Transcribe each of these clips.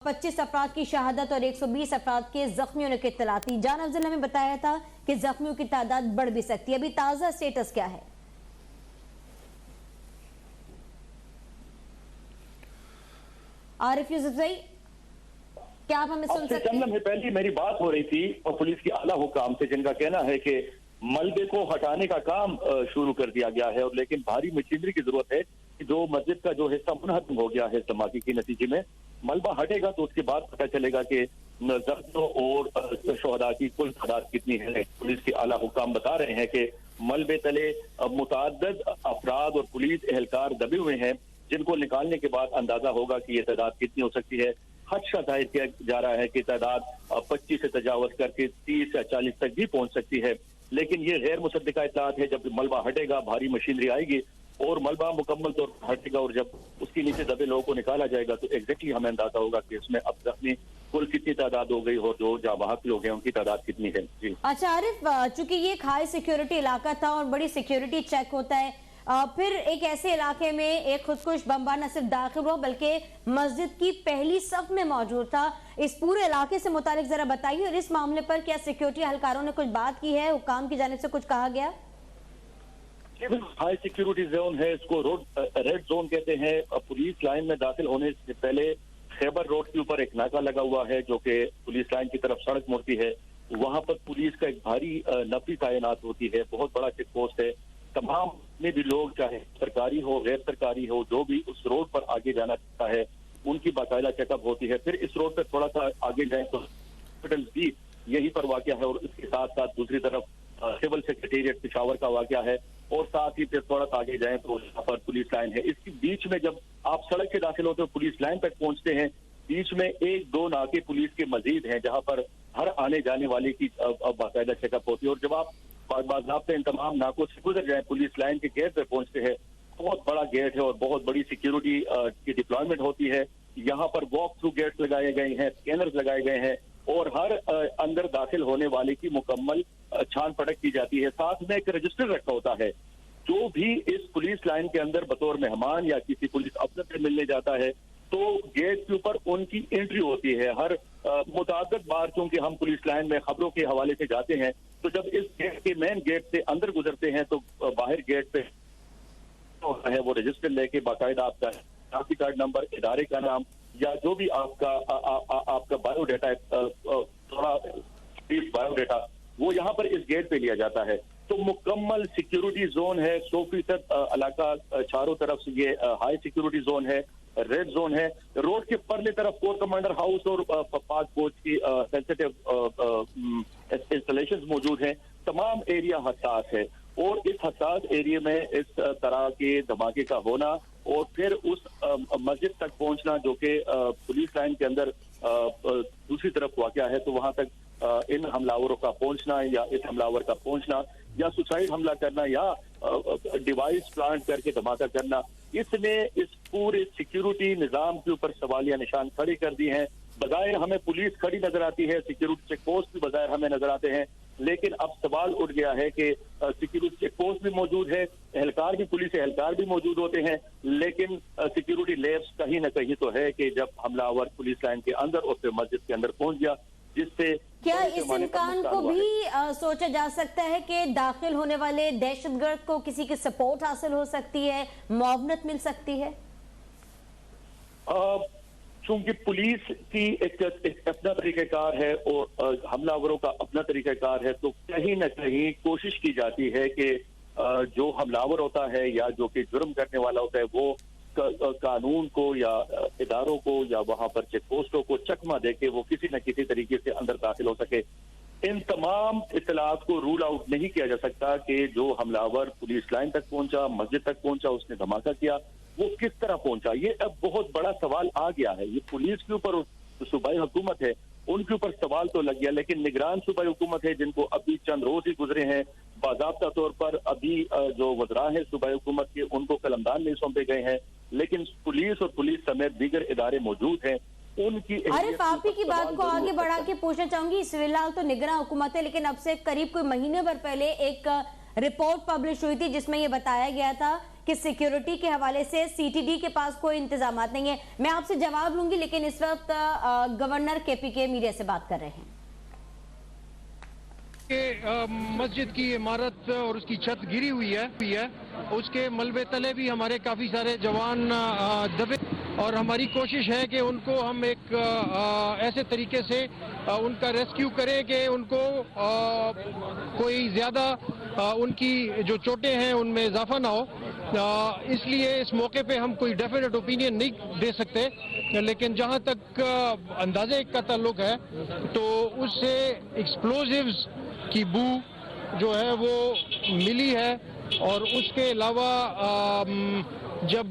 25 अफराद की शहादत और 120 अफराद के जख्मी होने की इत्तला थी। जान अफजल ने बताया था कि जख्मियों की तादाद बढ़ भी सकती है। अभी ताज़ा स्टेटस क्या है? आरिफ यूसुफ भाई, क्या आप हमें सुन सकते हैं? चंद लम्हे पहले मेरी बात हो रही थी और पुलिस की आला हुकाम से, जिनका कहना है कि मलबे को हटाने का काम शुरू कर दिया गया है, और लेकिन भारी मशीनरी की जरूरत है कि जो मस्जिद का जो हिस्सा मुनहदम हो गया है धमाके के नतीजे में, मलबा हटेगा तो उसके बाद पता चलेगा कि जख्मियों और शोहदा की कुल तादाद कितनी है। पुलिस के आला हुकाम बता रहे हैं कि मलबे तले मुतअद्दिद अफराद और पुलिस एहलकार दबे हुए हैं, जिनको निकालने के बाद अंदाजा होगा कि ये तादाद कितनी हो सकती है। खदशा जाहिर किया जा रहा है कि तादाद 25 से तजावज करके 30 या 40 तक भी पहुंच सकती है, लेकिन ये गैर मुसद्दिका इत्तलात है। जब मलबा हटेगा, भारी मशीनरी आएगी और मलबा मुकम्मल तौर पर हटेगा, और जब उसके नीचे दबे लोगों को निकाला जाएगा तो एग्जैक्टली हमें अंदाजा होगा कि इसमें अब जख्मी कुल कितनी तादाद हो गई और जो जाबाहक लोग हैं उनकी तादाद कितनी है। जी अच्छा आरिफ, चूंकि ये एक हाई सिक्योरिटी इलाका था और बड़ी सिक्योरिटी चेक होता है, फिर एक ऐसे इलाके में एक खुदकुश बमबार न सिर्फ दाखिल हुआ बल्कि मस्जिद की पहली सफ में मौजूद था। इस पूरे इलाके से मुतालिक जरा बताइए, और इस मामले पर क्या सिक्योरिटी एहलकारों ने कुछ बात की है? हुकाम की जानिब से कुछ कहा गया? हाई सिक्योरिटी जोन है, इसको रेड जोन कहते हैं। पुलिस लाइन में दाखिल होने से पहले खैबर रोड के ऊपर एक नाका लगा हुआ है जो कि पुलिस लाइन की तरफ सड़क मुड़ती है। वहां पर पुलिस का एक भारी नफरी तैनात होती है, बहुत बड़ा चेक पोस्ट है। तमाम में भी लोग, चाहे सरकारी हो गैर सरकारी हो, जो भी उस रोड पर आगे जाना चाहता है उनकी बाकायदा चेकअप होती है। फिर इस रोड पर थोड़ा सा आगे जाए तो हॉस्पिटल भी यहीं पर वाक़या है, और इसके साथ साथ दूसरी तरफ सिविल सेक्रेटेरिएट पेशावर का वाक़या है, और साथ ही फिर थोड़ा सा आगे जाए तो यहाँ पर पुलिस लाइन है। इसके बीच में जब आप सड़क से दाखिल होते हो पुलिस लाइन तक पहुंचते हैं, बीच में एक दो नाके पुलिस के मजीद हैं जहां पर हर आने जाने वाले की बाकायदा चेकअप होती है। और जब आप बाज़ाब्ते इन तमाम नाकों से गुजर जाए, पुलिस लाइन के गेट पे पहुंचते हैं, बहुत बड़ा गेट है और बहुत बड़ी सिक्योरिटी की डिप्लॉयमेंट होती है। यहाँ पर वॉक थ्रू गेट्स लगाए गए हैं, स्कैनर्स लगाए गए हैं, और हर अंदर दाखिल होने वाले की मुकम्मल छान पड़क की जाती है। साथ में एक रजिस्टर रखा होता है, जो भी इस पुलिस लाइन के अंदर बतौर मेहमान या किसी पुलिस अफसर से मिलने जाता है तो गेट के ऊपर उनकी एंट्री होती है। हर मुतअद्दिद बार चूंकि हम पुलिस लाइन में खबरों के हवाले से जाते हैं, तो जब इस गेट के मेन गेट से अंदर गुजरते हैं तो बाहर गेट पे होता है वो रजिस्टर लेके बाकायदा आपका शनाख्ती कार्ड नंबर, इदारे का नाम, या जो भी आपका बायोडाटा, थोड़ा बायोडाटा, वो यहाँ पर इस गेट पे लिया जाता है। तो मुकम्मल सिक्योरिटी जोन है, 100% इलाका चारों तरफ से ये हाई सिक्योरिटी जोन है, रेड जोन है। रोड के परले तरफ कोर कमांडर हाउस और पाक कोच की सेंसिटिव इंस्टॉलेशंस मौजूद हैं। तमाम एरिया हसास है, और इस हसास एरिया में इस तरह के धमाके का होना और फिर उस मस्जिद तक पहुंचना जो कि पुलिस लाइन के अंदर दूसरी तरफ वाक़या है, तो वहां तक इन हमलावरों का पहुंचना या इस हमलावर का पहुंचना या सुसाइड हमला करना या डिवाइस प्लांट करके धमाका करना, इसने इस पूरे सिक्योरिटी निजाम के ऊपर सवालिया निशान खड़े कर दिए हैं। बजाय हमें पुलिस खड़ी नजर आती है, सिक्योरिटी चेक पोस्ट भी बजाय हमें नजर आते हैं, लेकिन अब सवाल उठ गया है कि सिक्योरिटी चेक पोस्ट भी मौजूद है, एहलकार भी, पुलिस एहलकार भी मौजूद होते हैं, लेकिन सिक्योरिटी लैब्स कहीं ना कहीं तो है कि जब हमलावर पुलिस लाइन के अंदर और फिर मस्जिद के अंदर पहुंच गया, जिससे क्या इस इम्कान को भी सोचा जा सकता है कि दाखिल होने वाले दहशतगर्द को किसी की सपोर्ट हासिल हो सकती है, मुआवनत मिल सकती है? चूंकि पुलिस की एक अपना तरीक़ाकार है और हमलावरों का अपना तरीक़ाकार है, तो कहीं ना कहीं कोशिश की जाती है कि जो हमलावर होता है या जो कि जुर्म करने वाला होता है वो कानून को या इदारों को या वहां पर चेक पोस्टों को चकमा दे के वो किसी न किसी तरीके से अंदर दाखिल हो सके। इन तमाम इत्तलात को रूल आउट नहीं किया जा सकता कि जो हमलावर पुलिस लाइन तक पहुंचा, मस्जिद तक पहुंचा, उसने धमाका किया, वो किस तरह पहुंचा। ये अब बहुत बड़ा सवाल आ गया है। ये पुलिस के ऊपर सूबाई हुकूमत है, उनके ऊपर सवाल तो लग गया, लेकिन निगरान सूबाई हुकूमत है जिनको अभी चंद रोज ही गुजरे हैं, बाज़ाब्ता तौर पर अभी जो वज़रा है सूबाई हुकूमत के उनको कलमदान नहीं सौंपे गए हैं, लेकिन पुलिस और पुलिस समेत दीगर इदारे मौजूद हैं। उनकी आरिफ, आप ही की बात को आगे बढ़ा के पूछना चाहूंगी, फिलहाल तो निगरान हुकूमत है, लेकिन अब से करीब कोई महीने भर पहले एक रिपोर्ट पब्लिश हुई थी जिसमें यह बताया गया था کہ سیکیورٹی کے حوالے سے CTD کے پاس کوئی انتظامات نہیں ہے. میں آپ سے جواب لوں گی لیکن اس وقت گورنر KPK میڈیا سے بات کر رہے ہیں. مسجد کی عمارت اور اس کی چھت گری ہوئی ہے, اس کے ملبے تلے بھی ہمارے کافی سارے جوان دبے, اور ہماری کوشش ہے کہ ان کو ہم ایک ایسے طریقے سے ان کا ریسکیو کریں کہ ان کو کوئی زیادہ ان کی جو چوٹیں ہیں ان میں اضافہ نہ ہو. اس لیے اس موقع پہ ہم کوئی ڈیفینیٹ اوپینین نہیں دے سکتے, لیکن جہاں تک اندازے کا تعلق ہے تو اس سے ایکسپلوزیوز کی بو جو ہے وہ ملی ہے, اور اس کے علاوہ جب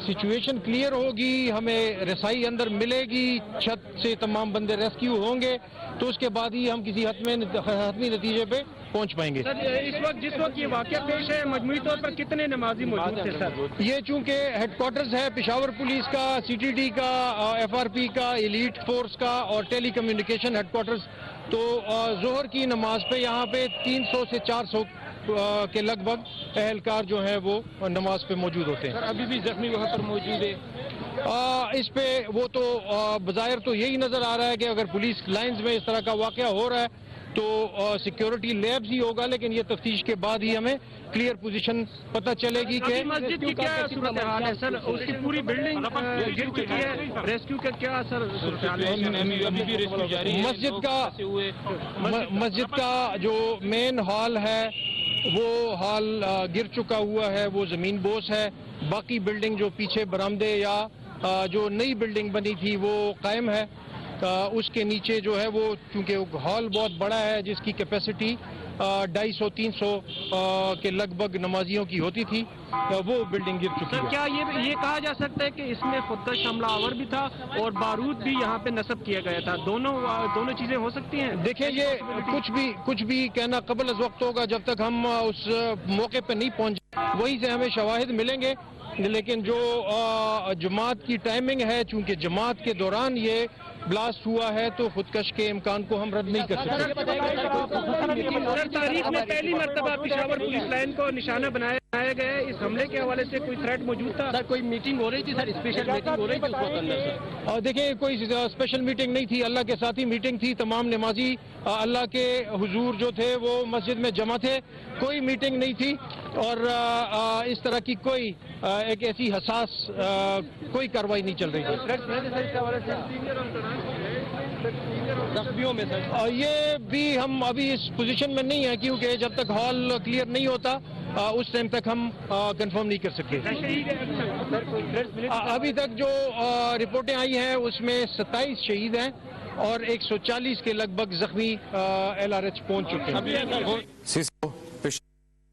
سچویشن کلیئر ہوگی, ہمیں رسائی اندر ملے گی, چھت سے تمام بندے ریسکیو ہوں گے, تو اس کے بعد ہی ہم کسی حتمی نتیجے پہ پہنچ پائیں گے. اس وقت جس وقت یہ واقعہ پیش ہے مجموعی طور پر کتنے نمازی موجود تھے سر؟ یہ چونکہ ہیڈ کوارٹرز ہے پشاور پولیس کا, CTD کا, FRP کا, ایلیٹ فورس کا اور ٹیلی کمیونیکیشن ہیڈ کوارٹرز, تو ظہر کی نماز پہ یہاں پہ 300 سے 400 کے لگ بھگ اہلکار جو ہیں وہ نماز پہ موجود ہوتے ہیں. سر ابھی بھی زخمی وہاں پر موجود ہے؟ اس پہ وہ تو بظاہر تو یہی نظر آ رہا ہے کہ اگر پولیس لائنز میں اس طرح کا واقعہ ہو رہا ہے تو سیکیورٹی لیبز ہی ہوگا, لیکن یہ تفتیش کے بعد ہی ہمیں کلیئر پوزیشن پتہ چلے گی کہ مسجد کی کیا صورتحال ہے سر؟ اس کی پوری بلڈنگ گر چکی ہے, ریسکیو کا کیا سر صورتحال ہے؟ مسجد کا جو مین ہال ہے وہ ہال گر چکا ہوا ہے, وہ زمین بوس ہے. باقی بلڈنگ جو پیچھے برآمدے یا جو نئی بلڈنگ بنی تھی وہ قائم ہے. اس کے نیچے جو ہے وہ چونکہ ہال بہت بڑا ہے جس کی کیپیسٹی 250-300 کے لگ بھگ نمازیوں کی ہوتی تھی, وہ بلڈنگ گر چکی ہے. سر کیا یہ کہا جا سکتا ہے کہ اس میں خودکش حملہ آور بھی تھا اور بارود بھی یہاں پہ نصب کیا گیا تھا؟ دونوں چیزیں ہو سکتی ہیں؟ دیکھیں یہ کچھ بھی کہنا قبل از وقت ہوگا جب تک ہم اس موقع پہ نہیں پہنچے. وہیں سے ہمیں شواہد ملیں گے, لیکن جو جماعت کی ٹائمنگ ہے, چونکہ جماعت کے دوران یہ بلاسٹ ہوا ہے تو خودکش کے امکان کو ہم رد نہیں کر سکتے. سر تاریخ میں پہلی مرتبہ پشاور پولیس لائن کو نشانہ بنایا گیا ہے, اس حملے کے حوالے سے کوئی تھریٹ موجود تھا؟ سر کوئی میٹنگ ہو رہی تھی سر, اسپیشل میٹنگ ہو رہی تھی اس وقت اندر سر؟ دیکھیں کوئی اسپیشل میٹنگ نہیں تھی, اللہ کے ساتھ ہی میٹنگ تھی. تمام نمازی اللہ کے حضور جو تھے وہ مسجد میں جمع تھے, کوئی میٹنگ نہیں تھی, اور اس طرح کی کوئی ایک ایسی حساس کوئی کارروائی نہیں چل رہی تھی. زخمیوں میں سر یہ بھی ہم ابھی اس پوزیشن میں نہیں ہیں, کیونکہ جب تک ہال کلیئر نہیں ہوتا اس ٹائم تک ہم کنفرم نہیں کر سکتے. ابھی تک جو رپورٹیں آئی ہیں اس میں 27 شہید ہیں اور 140 کے لگ بھگ زخمی LRH پہنچ چکے ہیں.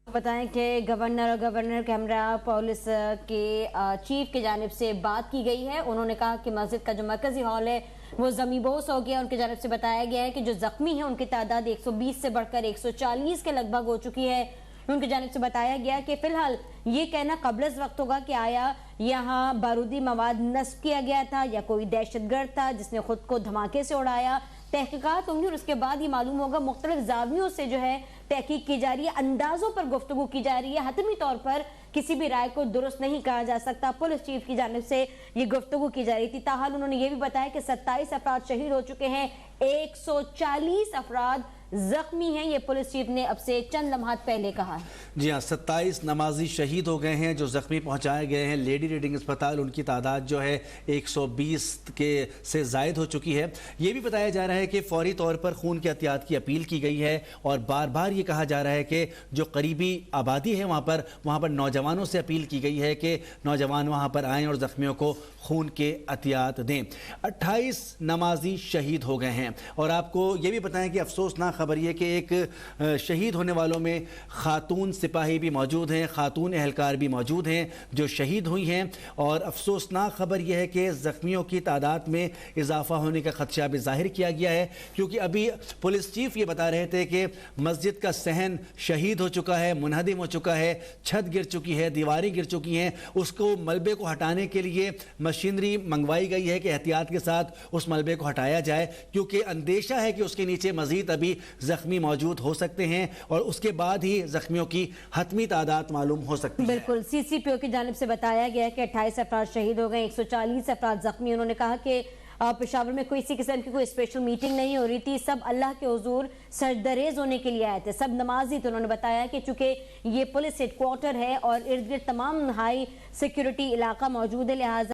بتائیں کہ گورنر اور گورنر کیمرہ پولیس کے چیف کی جانب سے بات کی گئی ہے. انہوں نے کہا کہ مسجد کا جو مرکزی ہال ہے وہ زمین بوس ہو گیا. ان کی جانب سے بتایا گیا ہے کہ جو زخمی ہیں ان کی تعداد 120 سے بڑھ کر 140 کے لگ بھگ ہو چکی ہے. ان کی جانب سے بتایا گیا کہ فی الحال یہ کہنا قبل از وقت ہوگا کہ آیا یہاں بارودی مواد نصب کیا گیا تھا یا کوئی دہشت گرد تھا جس نے خود کو دھماکے سے اڑایا. تحقیقات ہوں گی اور اس کے بعد یہ معلوم ہوگا. مختلف زاویوں سے جو ہے تحقیق کی جا رہی ہے, اندازوں پر گفتگو کی جا رہی ہے. حتمی طور پر کسی بھی رائے کو درست نہیں کہا جا سکتا. پولیس چیف کی جانب سے یہ گفتگو کی جا رہی تھی. تاحال انہوں نے یہ بھی بتایا کہ 27 افراد شہید ہو چکے ہیں, 140 افراد زخمی ہیں. یہ پولیس چیف نے اب سے چند لمحات پہلے کہا ہے. جی ہاں, 27 نمازی شہید ہو گئے ہیں, جو زخمی پہنچائے گئے ہیں لیڈی ریڈنگ اسپتال. ان کی تعداد جو ہے 120 کے سے زائد ہو چکی ہے. یہ بھی بتایا جا رہا ہے کہ فوری طور پر خون کے احتیاط کی اپیل کی گئی ہے, اور بار بار یہ کہا جا رہا ہے کہ جو قریبی آبادی ہے وہاں پر نوجوانوں سے اپیل کی گئی ہے کہ نوجوان وہاں پر آئیں اور زخمیوں کو خون کے احتیاط دیں. 28 نمازی شہید ہو گئے ہیں. اور آپ کو یہ بھی بتائیں کہ افسوسناک خبر یہ کہ ایک شہید ہونے والوں میں خاتون سپاہی بھی موجود ہیں, خاتون اہلکار بھی موجود ہیں جو شہید ہوئی ہیں. اور افسوسناک خبر یہ ہے کہ زخمیوں کی تعداد میں اضافہ ہونے کا خدشہ بھی ظاہر کیا گیا ہے, کیونکہ ابھی پولیس چیف یہ بتا رہے تھے کہ مسجد کا صحن شہید ہو چکا ہے, منہدم ہو چکا ہے, چھت گر چکی ہے, دیواریں گر چکی ہیں. اس کو ملبے کو ہٹانے کے لیے مشینری منگوائی گئی ہے کہ احتیاط کے ساتھ اس ملبے کو ہٹایا جائے, کیونکہ اندیشہ ہے کہ اس کے نیچے مزید ابھی زخمی موجود ہو سکتے ہیں اور اس کے بعد ہی زخمیوں کی حتمی تعداد معلوم ہو سکتی ہے۔ بالکل، سی سی پی او کی جانب سے بتایا گیا ہے کہ 28 افراد شہید ہو گئے، 140 افراد زخمی۔ انہوں نے کہا کہ پشاور میں کسی قسم کی کوئی اسپیشل میٹنگ نہیں ہو رہی تھی، سب اللہ کے حضور سجدریز ہونے کے لیے آئے تھے، سب نمازی تھے۔ انہوں نے بتایا کہ چونکہ یہ پولیس ہیڈ کوارٹر ہے اور ارد گرد تمام ہائی سیکیورٹی علاقہ موجود ہے، لہٰذا